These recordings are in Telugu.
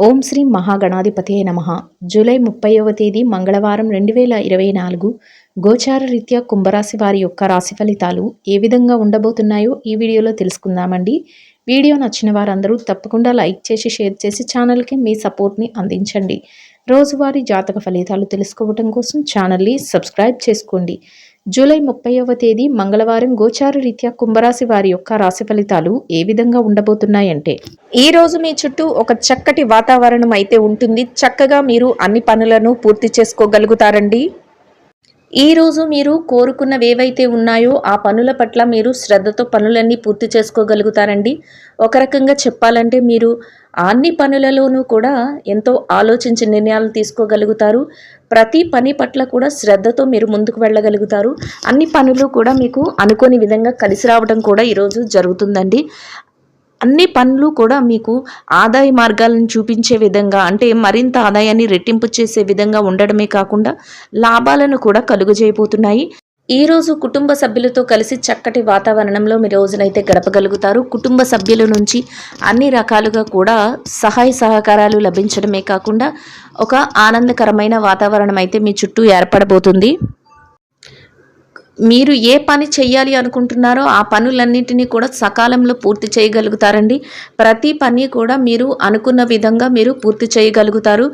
ఓం శ్రీ మహాగణాధిపతయే నమః. జూలై 30వ తేదీ మంగళవారం 2024 గోచార రీత్యా కుంభరాశి వారి యొక్క రాశి ఫలితాలు ఏ విధంగా ఉండబోతున్నాయో ఈ వీడియోలో తెలుసుకుందామండి. వీడియో నచ్చిన వారందరూ తప్పకుండా లైక్ చేసి షేర్ చేసి ఛానల్కి మీ సపోర్ట్ని అందించండి. రోజువారీ జాతక ఫలితాలు తెలుసుకోవడం కోసం ఛానల్ని సబ్స్క్రైబ్ చేసుకోండి. జూలై 30వ తేదీ మంగళవారం గోచార రీత్యా కుంభరాశి వారి యొక్క రాశి ఫలితాలు ఏ విధంగా ఉండబోతున్నాయంటే, ఈ రోజు మీ చుట్టూ ఒక చక్కటి వాతావరణం అయితే ఉంటుంది. చక్కగా మీరు అన్ని పనులను పూర్తి చేసుకోగలుగుతారండి. ఈ రోజు మీరు కోరుకున్నవి ఏవైతే ఉన్నాయో ఆ పనుల పట్ల మీరు శ్రద్ధతో పనులన్నీ పూర్తి చేసుకోగలుగుతారండి. ఒక రకంగా చెప్పాలంటే మీరు అన్ని పనులలోనూ కూడా ఎంతో ఆలోచించి నిర్ణయాలు తీసుకోగలుగుతారు. ప్రతి పని పట్ల కూడా శ్రద్ధతో మీరు ముందుకు వెళ్ళగలుగుతారు. అన్ని పనులు కూడా మీకు అనుకోని విధంగా కలిసి రావడం కూడా ఈరోజు జరుగుతుందండి. అన్ని పనులు కూడా మీకు ఆదాయ మార్గాలను చూపించే విధంగా, అంటే మరింత ఆదాయాన్ని రెట్టింపు చేసే విధంగా ఉండడమే కాకుండా లాభాలను కూడా కలుగజేయబోతున్నాయి. ఈరోజు కుటుంబ సభ్యులతో కలిసి చక్కటి వాతావరణంలో మీ రోజునైతే గడపగలుగుతారు. కుటుంబ సభ్యుల నుంచి అన్ని రకాలుగా కూడా సహాయ సహకారాలు లభించడమే కాకుండా ఒక ఆనందకరమైన వాతావరణం అయితే మీ చుట్టూ ఏర్పడబోతుంది. మీరు ఏ పని చేయాలి అనుకుంటున్నారో ఆ పనులన్నింటినీ కూడా సకాలంలో పూర్తి చేయగలుగుతారండి. ప్రతి పని కూడా మీరు అనుకున్న విధంగా మీరు పూర్తి చేయగలుగుతారు.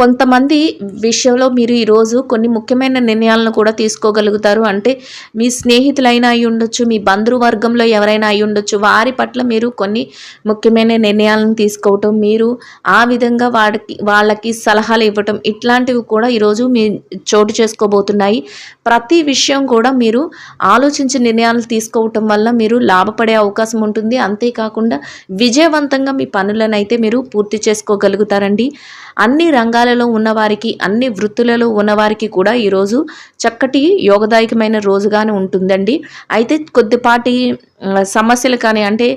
కొంతమంది విషయంలో మీరు ఈరోజు కొన్ని ముఖ్యమైన నిర్ణయాలను కూడా తీసుకోగలుగుతారు. అంటే మీ స్నేహితులైనా అయి ఉండొచ్చు, మీ బంధువర్గంలో ఎవరైనా అయి ఉండొచ్చు. వారి పట్ల మీరు కొన్ని ముఖ్యమైన నిర్ణయాలను తీసుకోవటం, మీరు ఆ విధంగా వాళ్ళకి సలహాలు ఇవ్వటం, ఇట్లాంటివి కూడా ఈరోజు మీ చోటు చేసుకోబోతున్నాయి. ప్రతి విషయం కూడా మీరు ఆలోచించి నిర్ణయాలు తీసుకోవటం వల్ల మీరు లాభపడే అవకాశం ఉంటుంది. అంతేకాకుండా విజయవంతంగా మీ పనులను అయితే మీరు పూర్తి చేసుకోగలుగుతారండి. అన్ని రంగాలలో ఉన్నవారికి, అన్ని వృత్తులలో ఉన్నవారికి కూడా ఈరోజు చక్కటి యోగదాయకమైన రోజుగానే ఉంటుందండి. అయితే కొద్దిపాటి సమస్యలు కానీ, అంటే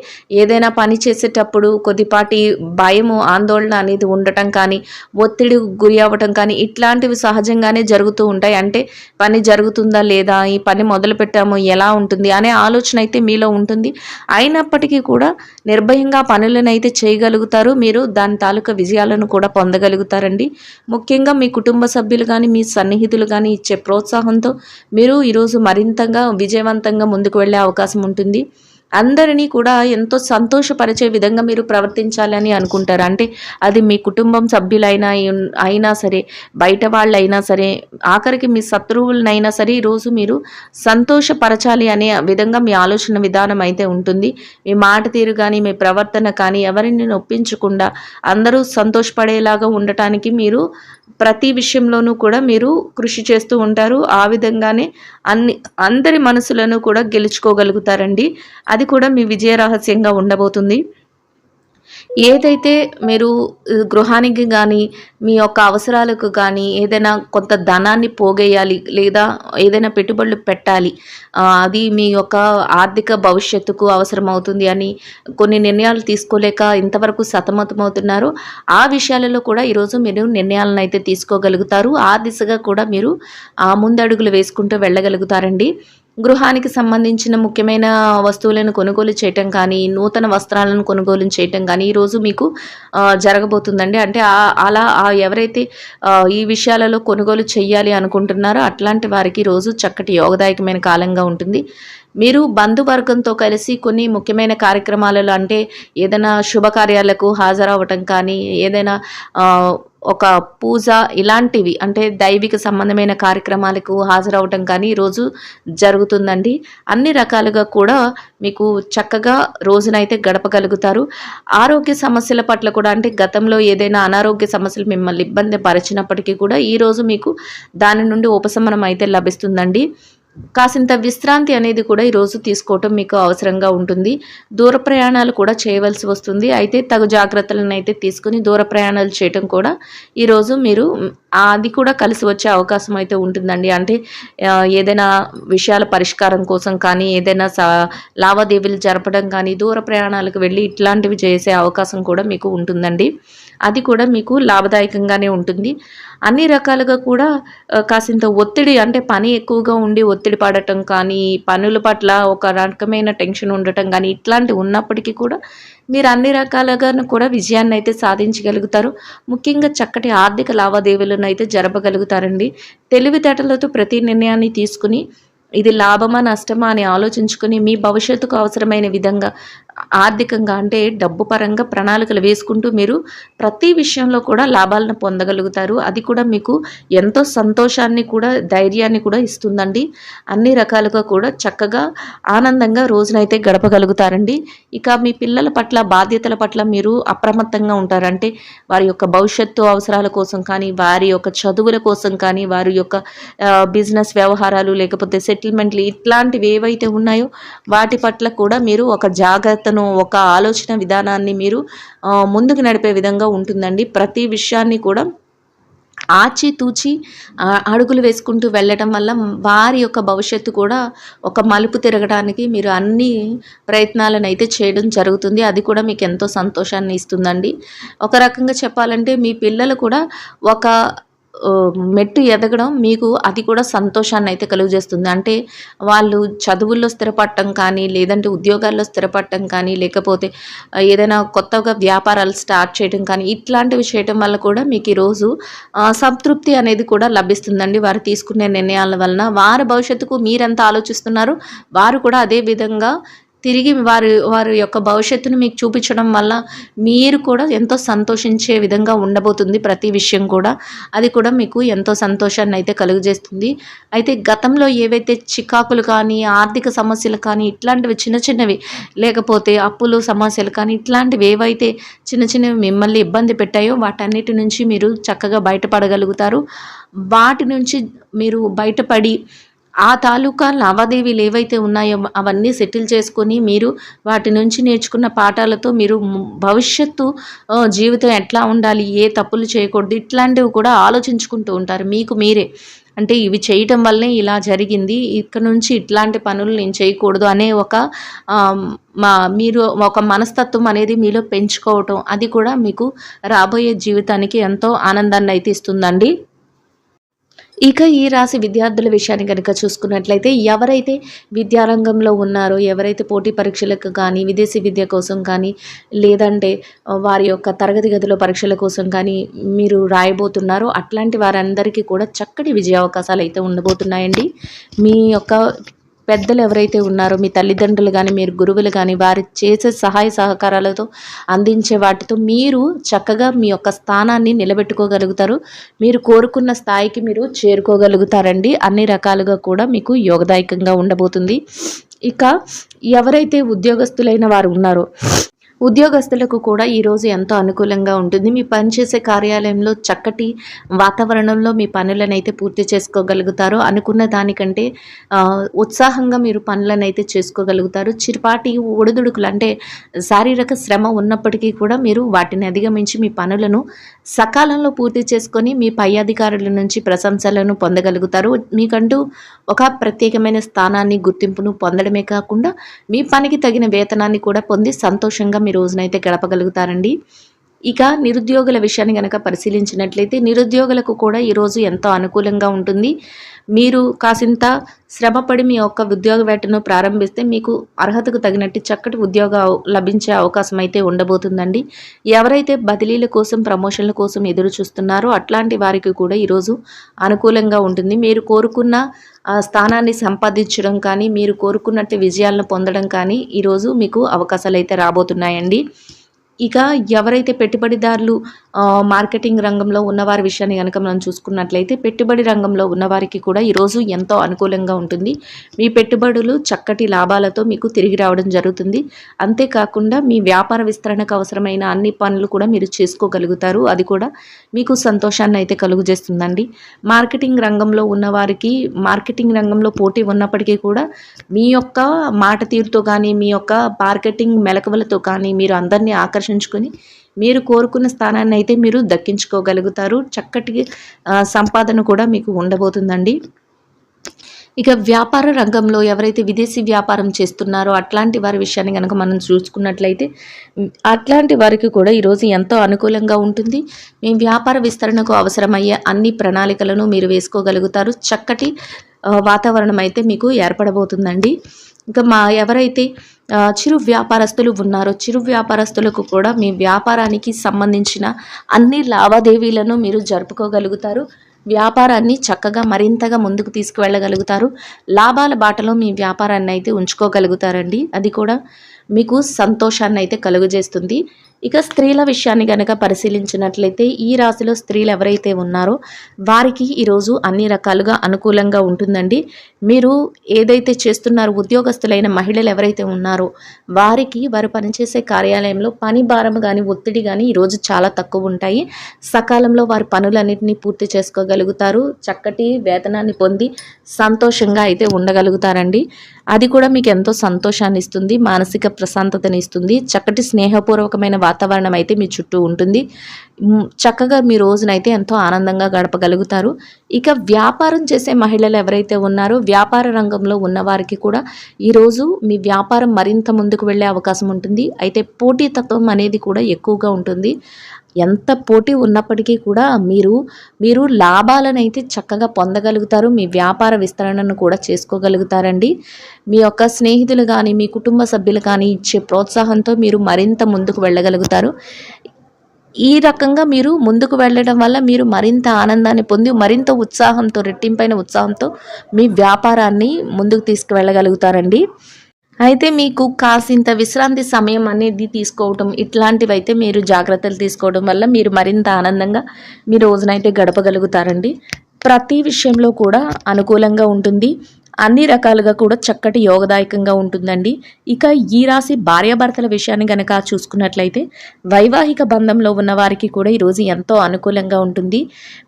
ఏదైనా పని చేసేటప్పుడు కొద్దిపాటి భయము, ఆందోళన అనేది ఉండటం కానీ, ఒత్తిడి గురి అవ్వటం కానీ ఇట్లాంటివి సహజంగానే జరుగుతూ ఉంటాయి. అంటే పని జరుగుతుందా లేదా, ఈ పని మొదలు పెట్టాము ఎలా ఉంటుంది అనే ఆలోచన అయితే మీలో ఉంటుంది. అయినప్పటికీ కూడా నిర్భయంగా పనులను అయితే చేయగలుగుతారు. మీరు దాని తాలూకా విజయాలను కూడా పొందగలుగుతారండి. ముఖ్యంగా మీ కుటుంబ సభ్యులు కానీ, మీ సన్నిహితులు కానీ ఇచ్చే ప్రోత్సాహంతో మీరు ఈరోజు మరింతగా విజయవంతంగా ముందుకు వెళ్ళే అవకాశం ఉంటుంది. అందరినీ కూడా ఎంతో సంతోషపరిచే విధంగా మీరు ప్రవర్తించాలని అనుకుంటారు. అంటే అది మీ కుటుంబం సభ్యులైనా అయినా సరే, బయట వాళ్ళైనా సరే, ఆఖరికి మీ శత్రువులనైనా సరే ఈరోజు మీరు సంతోషపరచాలి అనే విధంగా మీ ఆలోచన విధానం అయితే ఉంటుంది. మీ మాట తీరు కానీ, మీ ప్రవర్తన కానీ ఎవరిని నొప్పించకుండా అందరూ సంతోషపడేలాగా ఉండటానికి మీరు ప్రతి విషయంలోనూ కూడా మీరు కృషి చేస్తూ ఉంటారు. ఆ విధంగానే అందరి మనసులను కూడా గెలుచుకోగలుగుతారండి. అది కూడా మీ విజయ రహస్యంగా ఉండబోతుంది. ఏదైతే మీరు గృహానికి కానీ, మీ యొక్క అవసరాలకు కానీ ఏదైనా కొంత ధనాన్ని పోగేయాలి, లేదా ఏదైనా పెట్టుబడులు పెట్టాలి, అది మీ యొక్క ఆర్థిక భవిష్యత్తుకు అవసరమవుతుంది అని కొన్ని నిర్ణయాలు తీసుకోలేక ఇంతవరకు సతమతమవుతున్నారు. ఆ విషయాలలో కూడా ఈరోజు మీరు నిర్ణయాలను అయితే తీసుకోగలుగుతారు. ఆ దిశగా కూడా మీరు ముందడుగులు వేసుకుంటూ వెళ్ళగలుగుతారండి. గృహానికి సంబంధించిన ముఖ్యమైన వస్తువులను కొనుగోలు చేయటం కానీ, నూతన వస్త్రాలను కొనుగోలు చేయటం కానీ ఈరోజు మీకు జరగబోతుందండి. అంటే అలా ఎవరైతే ఈ విషయాలలో కొనుగోలు చేయాలి అనుకుంటున్నారో అట్లాంటి వారికి రోజు చక్కటి యోగదాయకమైన కాలంగా ఉంటుంది. మీరు బంధువర్గంతో కలిసి కొన్ని ముఖ్యమైన కార్యక్రమాలలో, అంటే ఏదైనా శుభకార్యాలకు హాజరవ్వటం కానీ, ఏదైనా ఒక పూజ ఇలాంటివి, అంటే దైవిక సంబంధమైన కార్యక్రమాలకు హాజరవటం కానీ ఈరోజు జరుగుతుందండి. అన్ని రకాలుగా కూడా మీకు చక్కగా రోజునైతే గడపగలుగుతారు. ఆరోగ్య సమస్యల పట్ల కూడా, అంటే గతంలో ఏదైనా అనారోగ్య సమస్యలు మిమ్మల్ని ఇబ్బంది పరిచినప్పటికీ కూడా ఈరోజు మీకు దాని నుండి ఉపశమనం అయితే లభిస్తుందండి. కాసింత విశ్రాంతి అనేది కూడా ఈరోజు తీసుకోవటం మీకు అవసరంగా ఉంటుంది. దూర ప్రయాణాలు కూడా చేయవలసి వస్తుంది. అయితే తగు జాగ్రత్తలను అయితే తీసుకుని దూర ప్రయాణాలు చేయటం కూడా ఈరోజు మీరు అది కూడా కలిసి వచ్చే అవకాశం అయితే ఉంటుందండి. అంటే ఏదైనా విషయాల పరిష్కారం కోసం కానీ, ఏదైనా లావాదేవీలు జరపడం కానీ, దూర ప్రయాణాలకు వెళ్ళి ఇట్లాంటివి చేసే అవకాశం కూడా మీకు ఉంటుందండి. అది కూడా మీకు లాభదాయకంగానే ఉంటుంది. అన్ని రకాలుగా కూడా కాసింత ఒత్తిడి, అంటే పని ఎక్కువగా ఉండి ఒత్తిడి పడటం కానీ, పనుల పట్ల ఒక రకమైన టెన్షన్ ఉండటం కానీ ఇట్లాంటివి ఉన్నప్పటికీ కూడా మీరు అన్ని రకాలుగాను కూడా విజయాన్నైతే సాధించగలుగుతారు. ముఖ్యంగా చక్కటి ఆర్థిక లావాదేవీలనైతే జరపగలుగుతారండి. తెలివితేటలతో ప్రతి నిర్ణయాన్ని తీసుకుని ఇది లాభమా? నష్టమా? అని ఆలోచించుకొని మీ భవిష్యత్తుకు అవసరమైన విధంగా ఆర్థికంగా అంటే డబ్బు పరంగా ప్రణాళికలు వేసుకుంటూ మీరు ప్రతి విషయంలో కూడా లాభాలను పొందగలుగుతారు. అది కూడా మీకు ఎంతో సంతోషాన్ని కూడా, ధైర్యాన్ని కూడా ఇస్తుందండి. అన్ని రకాలుగా కూడా చక్కగా ఆనందంగా రోజునైతే గడపగలుగుతారండి. ఇక మీ పిల్లల పట్ల, బాధ్యతల పట్ల మీరు అప్రమత్తంగా ఉంటారు. అంటే వారి యొక్క భవిష్యత్తు అవసరాల కోసం కానీ, వారి యొక్క చదువుల కోసం కానీ, వారి యొక్క బిజినెస్ వ్యవహారాలు లేకపోతే సెటిల్మెంట్లు ఇట్లాంటివి ఏవైతే ఉన్నాయో వాటి పట్ల కూడా మీరు ఒక జాగ్రత్తను, ఒక ఆలోచన విధానాన్ని మీరు ముందుకు నడిపే విధంగా ఉంటుందండి. ప్రతి విషయాన్ని కూడా ఆచితూచి అడుగులు వేసుకుంటూ వెళ్ళటం వల్ల వారి యొక్క భవిష్యత్తు కూడా ఒక మలుపు తిరగడానికి మీరు అన్ని ప్రయత్నాలను అయితే చేయడం జరుగుతుంది. అది కూడా మీకు ఎంతో సంతోషాన్ని ఇస్తుందండి. ఒక రకంగా చెప్పాలంటే మీ పిల్లలు కూడా ఒక మెట్టు ఎదగడం మీకు అది కూడా సంతోషాన్ని అయితే కలుగజేస్తుంది. అంటే వాళ్ళు చదువుల్లో స్థిరపడటం కానీ, లేదంటే ఉద్యోగాల్లో స్థిరపడటం కానీ, లేకపోతే ఏదైనా కొత్తగా వ్యాపారాలు స్టార్ట్ చేయడం కానీ, ఇట్లాంటివి చేయటం వల్ల కూడా మీకు ఈరోజు సంతృప్తి అనేది కూడా లభిస్తుందండి. వారు తీసుకునే నిర్ణయాల వలన వారి భవిష్యత్తుకు మీరెంత ఆలోచిస్తున్నారో వారు కూడా అదే విధంగా తిరిగి వారి యొక్క భవిష్యత్తును మీకు చూపించడం వల్ల మీరు కూడా ఎంతో సంతోషించే విధంగా ఉండబోతుంది ప్రతి విషయం కూడా. అది కూడా మీకు ఎంతో సంతోషాన్ని అయితే కలుగజేస్తుంది. అయితే గతంలో ఏవైతే చికాకులు కానీ, ఆర్థిక సమస్యలు కానీ, ఇట్లాంటివి చిన్న చిన్నవి లేకపోతే అప్పులు సమస్యలు కానీ, ఇట్లాంటివి ఏవైతే చిన్న చిన్నవి మిమ్మల్ని ఇబ్బంది పెట్టాయో వాటన్నిటి నుంచి మీరు చక్కగా బయటపడగలుగుతారు. వాటి నుంచి మీరు బయటపడి ఆ తాలూకా లావాదేవీలు ఏవైతే ఉన్నాయో అవన్నీ సెటిల్ చేసుకొని మీరు వాటి నుంచి నేర్చుకున్న పాఠాలతో మీరు భవిష్యత్తు జీవితం ఎట్లా ఉండాలి, ఏ తప్పులు చేయకూడదు, ఇట్లాంటివి కూడా ఆలోచించుకుంటూ ఉంటారు మీకు మీరే. అంటే ఇవి చేయటం వల్లే ఇలా జరిగింది, ఇక్కడ నుంచి ఇట్లాంటి పనులు నేను చేయకూడదు అనే మీరు ఒక మనస్తత్వం అనేది మీలో పెంచుకోవటం, అది కూడా మీకు రాబోయే జీవితానికి ఎంతో ఆనందాన్ని అయితే ఇస్తుందండి. ఇక ఈ రాశి విద్యార్థుల విషయాన్ని కనుక చూసుకున్నట్లయితే ఎవరైతే విద్యారంగంలో ఉన్నారో, ఎవరైతే పోటీ పరీక్షలకు కానీ, విదేశీ విద్య కోసం కానీ, లేదంటే వారి యొక్క తరగతి గదిలో పరీక్షల కోసం కానీ మీరు రాయబోతున్నారో అట్లాంటి వారందరికీ కూడా చక్కటి విజయ అవకాశాలు అయితే ఉండబోతున్నాయండి. మీ యొక్క పెద్దలు ఎవరైతే ఉన్నారో, మీ తల్లిదండ్రులు కానీ, మీరు గురువులు కానీ, వారి చేసే సహాయ సహకారాలతో అందించే వాటితో మీరు చక్కగా మీ యొక్క స్థానాన్ని నిలబెట్టుకోగలుగుతారు. మీరు కోరుకున్న స్థాయికి మీరు చేరుకోగలుగుతారండి. అన్ని రకాలుగా కూడా మీకు యోగదాయకంగా ఉండబోతుంది. ఇక ఎవరైతే ఉద్యోగస్తులైన వారు ఉన్నారో ఉద్యోగస్తులకు కూడా ఈరోజు ఎంతో అనుకూలంగా ఉంటుంది. మీ పనిచేసే కార్యాలయంలో చక్కటి వాతావరణంలో మీ పనులనైతే పూర్తి చేసుకోగలుగుతారు. అనుకున్న దానికంటే ఉత్సాహంగా మీరు పనులనైతే చేసుకోగలుగుతారు. చిరుపాటి ఒడిదుడుకులు అంటే శారీరక శ్రమ ఉన్నప్పటికీ కూడా మీరు వాటిని అధిగమించి మీ పనులను సకాలంలో పూర్తి చేసుకొని మీ పై అధికారుల నుంచి ప్రశంసలను పొందగలుగుతారు. మీకంటూ ఒక ప్రత్యేకమైన స్థానాన్ని, గుర్తింపును పొందడమే కాకుండా మీ పనికి తగిన వేతనాన్ని కూడా పొంది సంతోషంగా మీ రోజునైతే గడపగలుగుతారండి. ఇక నిరుద్యోగుల విషయాన్ని కనుక పరిశీలించినట్లయితే నిరుద్యోగులకు కూడా ఈరోజు ఎంతో అనుకూలంగా ఉంటుంది. మీరు కాసింత శ్రమపడి మీ యొక్క ఉద్యోగ వేటను ప్రారంభిస్తే మీకు అర్హతకు తగినట్టు చక్కటి ఉద్యోగం లభించే అవకాశం అయితే ఉండబోతుందండి. ఎవరైతే బదిలీల కోసం, ప్రమోషన్ల కోసం ఎదురు చూస్తున్నారో అట్లాంటి వారికి కూడా ఈరోజు అనుకూలంగా ఉంటుంది. మీరు కోరుకున్న స్థానాన్ని సంపాదించడం కానీ, మీరు కోరుకున్నట్టు విజయాలను పొందడం కానీ ఈరోజు మీకు అవకాశాలు అయితే రాబోతున్నాయండి. ఇక ఎవరైతే పెట్టుబడిదారులు మార్కెటింగ్ రంగంలో ఉన్నవారి విషయాన్ని కనుక మనం చూసుకున్నట్లయితే పెట్టుబడి రంగంలో ఉన్నవారికి కూడా ఈరోజు ఎంతో అనుకూలంగా ఉంటుంది. మీ పెట్టుబడులు చక్కటి లాభాలతో మీకు తిరిగి రావడం జరుగుతుంది. అంతేకాకుండా మీ వ్యాపార విస్తరణకు అవసరమైన అన్ని పనులు కూడా మీరు చేసుకోగలుగుతారు. అది కూడా మీకు సంతోషాన్ని అయితే కలుగజేస్తుందండి. మార్కెటింగ్ రంగంలో ఉన్నవారికి మార్కెటింగ్ రంగంలో పోటీ ఉన్నప్పటికీ కూడా మీ యొక్క మాట తీరుతో కానీ, మీ యొక్క మార్కెటింగ్ మెలకువలతో కానీ మీరు అందరినీ ఆకర్షించుకొని మీరు కోరుకున్న స్థానాన్ని అయితే మీరు దక్కించుకోగలుగుతారు. చక్కటి సంపాదన కూడా మీకు ఉండబోతుందండి. ఇక వ్యాపార రంగంలో ఎవరైతే విదేశీ వ్యాపారం చేస్తున్నారో అట్లాంటి వారి విషయాన్ని కనుక మనం చూసుకున్నట్లయితే అట్లాంటి వారికి కూడా ఈరోజు ఎంతో అనుకూలంగా ఉంటుంది. మీ వ్యాపార విస్తరణకు అవసరమయ్యే అన్ని ప్రణాళికలను మీరు వేసుకోగలుగుతారు. చక్కటి వాతావరణం అయితే మీకు ఏర్పడబోతుందండి. ఇంకా ఎవరైతే చిరు వ్యాపారస్తులు ఉన్నారో చిరు వ్యాపారస్తులకు కూడా మీ వ్యాపారానికి సంబంధించిన అన్ని లావాదేవీలను మీరు జరుపుకోగలుగుతారు. వ్యాపారాన్ని చక్కగా మరింతగా ముందుకు తీసుకువెళ్ళగలుగుతారు. లాభాల బాటలో మీ వ్యాపారాన్ని అయితే ఉంచుకోగలుగుతారండి. అది కూడా మీకు సంతోషాన్ని అయితే కలుగజేస్తుంది. ఇక స్త్రీల విషయాన్ని గనక పరిశీలించినట్లయితే ఈ రాశిలో స్త్రీలు ఎవరైతే ఉన్నారో వారికి ఈరోజు అన్ని రకాలుగా అనుకూలంగా ఉంటుందండి. మీరు ఏదైతే చేస్తున్నారో ఉద్యోగస్తులైన మహిళలు ఎవరైతే ఉన్నారో వారికి వారు పనిచేసే కార్యాలయంలో పని భారం కానీ ఒత్తిడి కానీ ఈరోజు చాలా తక్కువ ఉంటాయి. సకాలంలో వారి పనులన్నింటినీ పూర్తి చేసుకోగలుగుతారు. చక్కటి వేతనాన్ని పొంది సంతోషంగా అయితే ఉండగలుగుతారండి. అది కూడా మీకు ఎంతో సంతోషాన్ని ఇస్తుంది, మానసిక ప్రశాంతతని ఇస్తుంది. చక్కటి స్నేహపూర్వకమైన వాతావరణం అయితే మీ చుట్టూ ఉంటుంది. చక్కగా మీ రోజునైతే ఎంతో ఆనందంగా గడపగలుగుతారు. ఇక వ్యాపారం చేసే మహిళలు ఎవరైతే ఉన్నారో వ్యాపార రంగంలో ఉన్నవారికి కూడా ఈరోజు మీ వ్యాపారం మరింత ముందుకు వెళ్ళే అవకాశం ఉంటుంది. అయితే పోటీతత్వం అనేది కూడా ఎక్కువగా ఉంటుంది. ఎంత పోటీ ఉన్నప్పటికీ కూడా మీరు లాభాలను అయితే చక్కగా పొందగలుగుతారు. మీ వ్యాపార విస్తరణను కూడా చేసుకోగలుగుతారండి. మీ యొక్క స్నేహితులు కానీ మీ కుటుంబ సభ్యులు కానీ ఇచ్చే ప్రోత్సాహంతో మీరు మరింత ముందుకు వెళ్ళగలుగుతారు. ఈ రకంగా మీరు ముందుకు వెళ్ళడం వల్ల మీరు మరింత ఆనందాన్ని పొంది మరింత ఉత్సాహంతో రెట్టింపైన ఉత్సాహంతో మీ వ్యాపారాన్ని ముందుకు తీసుకువెళ్ళగలుగుతారండి. అయితే మీకు కాసింత విశ్రాంతి సమయం అనేది తీసుకోవటం ఇట్లాంటివైతే మీరు జాగ్రత్తలు తీసుకోవడం వల్ల మీరు మరింత ఆనందంగా మీ రోజునైతే గడపగలుగుతారండి. ప్రతి విషయంలో కూడా అనుకూలంగా ఉంటుంది. అన్ని రకాలుగా కూడా చక్కటి యోగదాయకంగా ఉంటుందండి. ఇక ఈ రాశి భార్యాభర్తల విషయాన్ని గనక చూసుకున్నట్లయితే వైవాహిక బంధంలో ఉన్న వారికి కూడా ఈరోజు ఎంతో అనుకూలంగా ఉంటుంది.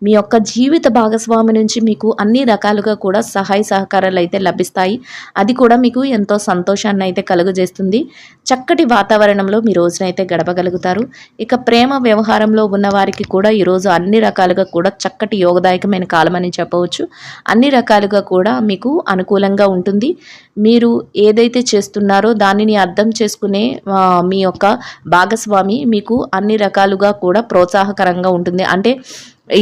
మీ యొక్క జీవిత భాగస్వామి నుంచి మీకు అన్ని రకాలుగా కూడా సహాయ సహకారాలు అయితే లభిస్తాయి. అది కూడా మీకు ఎంతో సంతోషాన్ని అయితే కలుగజేస్తుంది. చక్కటి వాతావరణంలో మీ రోజునైతే గడపగలుగుతారు. ఇక ప్రేమ వ్యవహారంలో ఉన్న వారికి కూడా ఈరోజు అన్ని రకాలుగా కూడా చక్కటి యోగదాయకమైన కాలం అని చెప్పవచ్చు. అన్ని రకాలుగా కూడా మీకు అనుకూలంగా ఉంటుంది. మీరు ఏదైతే చేస్తున్నారో దానిని అర్థం చేసుకునే మీ యొక్క భాగస్వామి మీకు అన్ని రకాలుగా కూడా ప్రోత్సాహకరంగా ఉంటుంది. అంటే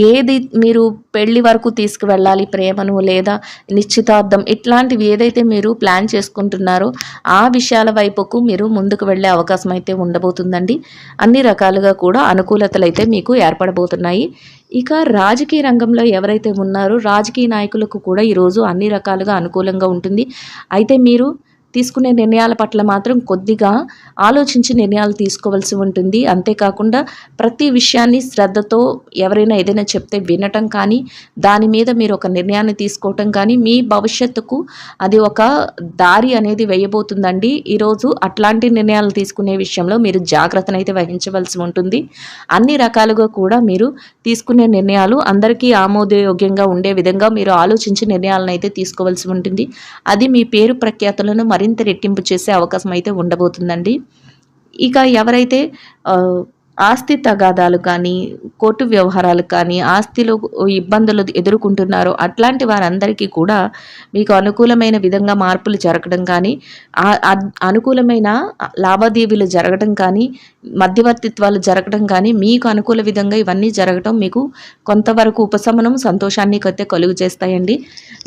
ఏది మీరు పెళ్లి వరకు తీసుకువెళ్ళాలి ప్రేమను లేదా నిశ్చితార్థం ఇట్లాంటివి ఏదైతే మీరు ప్లాన్ చేసుకుంటున్నారో ఆ విషయాల వైపుకు మీరు ముందుకు వెళ్ళే అవకాశం అయితే ఉండబోతుందండి. అన్ని రకాలుగా కూడా అనుకూలతలు అయితే మీకు ఏర్పడబోతున్నాయి. ఇక రాజకీయ రంగంలో ఎవరైతే ఉన్నారో రాజకీయ నాయకులకు కూడా ఈరోజు అన్ని రకాలుగా అనుకూలంగా ఉంటుంది. అయితే మీరు తీసుకునే నిర్ణయాల పట్ల మాత్రం కొద్దిగా ఆలోచించి నిర్ణయాలు తీసుకోవాల్సి ఉంటుంది. అంతేకాకుండా ప్రతి విషయాన్ని శ్రద్ధతో ఎవరైనా ఏదైనా చెప్తే వినటం కానీ దాని మీద మీరు ఒక నిర్ణయాన్ని తీసుకోవటం కానీ మీ భవిష్యత్తుకు అది ఒక దారి అనేది వేయబోతుందండి. ఈరోజు అట్లాంటి నిర్ణయాలు తీసుకునే విషయంలో మీరు జాగ్రత్తను అయితే వహించవలసి ఉంటుంది. అన్ని రకాలుగా కూడా మీరు తీసుకునే నిర్ణయాలు అందరికీ ఆమోదయోగ్యంగా ఉండే విధంగా మీరు ఆలోచించి నిర్ణయాలను అయితే తీసుకోవాల్సి ఉంటుంది. అది మీ పేరు ప్రఖ్యాతులను మరింత రెట్టింపు చేసే అవకాశం అయితే ఉండబోతుందండి. ఇక ఎవరైతే ఆస్తి తగాదాలు కానీ కోర్టు వ్యవహారాలు కానీ ఆస్తిలో ఇబ్బందులు ఎదుర్కొంటున్నారో అట్లాంటి వారందరికీ కూడా మీకు అనుకూలమైన విధంగా మార్పులు జరగడం కానీ అనుకూలమైన లావాదేవీలు జరగడం కానీ మధ్యవర్తిత్వాలు జరగడం కానీ మీకు అనుకూల విధంగా ఇవన్నీ జరగడం మీకు కొంతవరకు ఉపశమనం సంతోషాన్ని అయితే కలుగు చేస్తాయండి.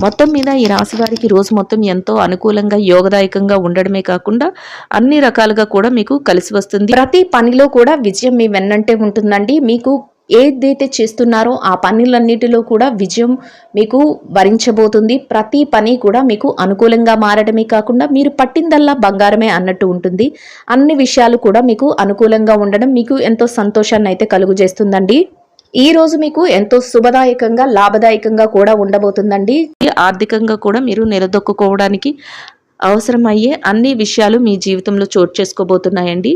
మొత్తం మీద ఈ రాశి వారికి రోజు మొత్తం ఎంతో అనుకూలంగా యోగదాయకంగా ఉండడమే కాకుండా అన్ని రకాలుగా కూడా మీకు కలిసి వస్తుంది. ప్రతి పనిలో కూడా విజయం మీ వెన్నంటే ఉంటుందండి. మీకు ఏదైతే చేస్తున్నారో ఆ పనులన్నిటిలో కూడా విజయం మీకు వరించబోతుంది. ప్రతి పని కూడా మీకు అనుకూలంగా మారడమే కాకుండా మీరు పట్టిందల్లా బంగారమే అన్నట్టు ఉంటుంది. అన్ని విషయాలు కూడా మీకు అనుకూలంగా ఉండడం మీకు ఎంతో సంతోషాన్ని అయితే కలుగు చేస్తుందండి. ఈ రోజు మీకు ఎంతో శుభదాయకంగా లాభదాయకంగా కూడా ఉండబోతుందండి. ఆర్థికంగా కూడా మీరు నిలదొక్కుకోవడానికి అవసరమయ్యే అన్ని విషయాలు మీ జీవితంలో చోటు చేసుకోబోతున్నాయండి.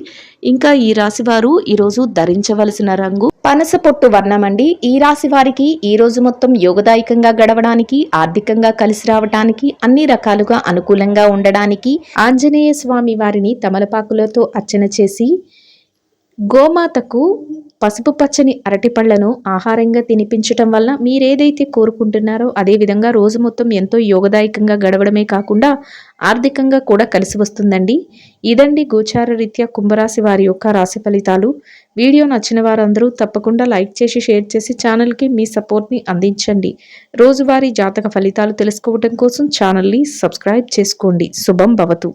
ఇంకా ఈ రాశి వారు ఈరోజు ధరించవలసిన రంగు పనస పొట్టు వర్ణం అండి. ఈ రాశి వారికి ఈ రోజు మొత్తం యోగదాయకంగా గడవడానికి ఆర్థికంగా కలిసి రావడానికి అన్ని రకాలుగా అనుకూలంగా ఉండడానికి ఆంజనేయ స్వామి వారిని తమలపాకులతో అర్చన చేసి గోమాతకు పసుపు పచ్చని అరటిపళ్లను ఆహారంగా తినిపించటం వల్ల మీరేదైతే కోరుకుంటున్నారో అదే విధంగా రోజు మొత్తం ఎంతో యోగదాయకంగా గడవడమే కాకుండా ఆర్థికంగా కూడా కలిసి వస్తుందండి. ఇదండి గోచార రీత్యా కుంభరాశి వారి యొక్క రాశి ఫలితాలు. వీడియో నచ్చిన వారందరూ తప్పకుండా లైక్ చేసి షేర్ చేసి ఛానల్కి మీ సపోర్ట్ని అందించండి. రోజువారీ జాతక ఫలితాలు తెలుసుకోవడం కోసం ఛానల్ని సబ్స్క్రైబ్ చేసుకోండి. శుభం భవతు.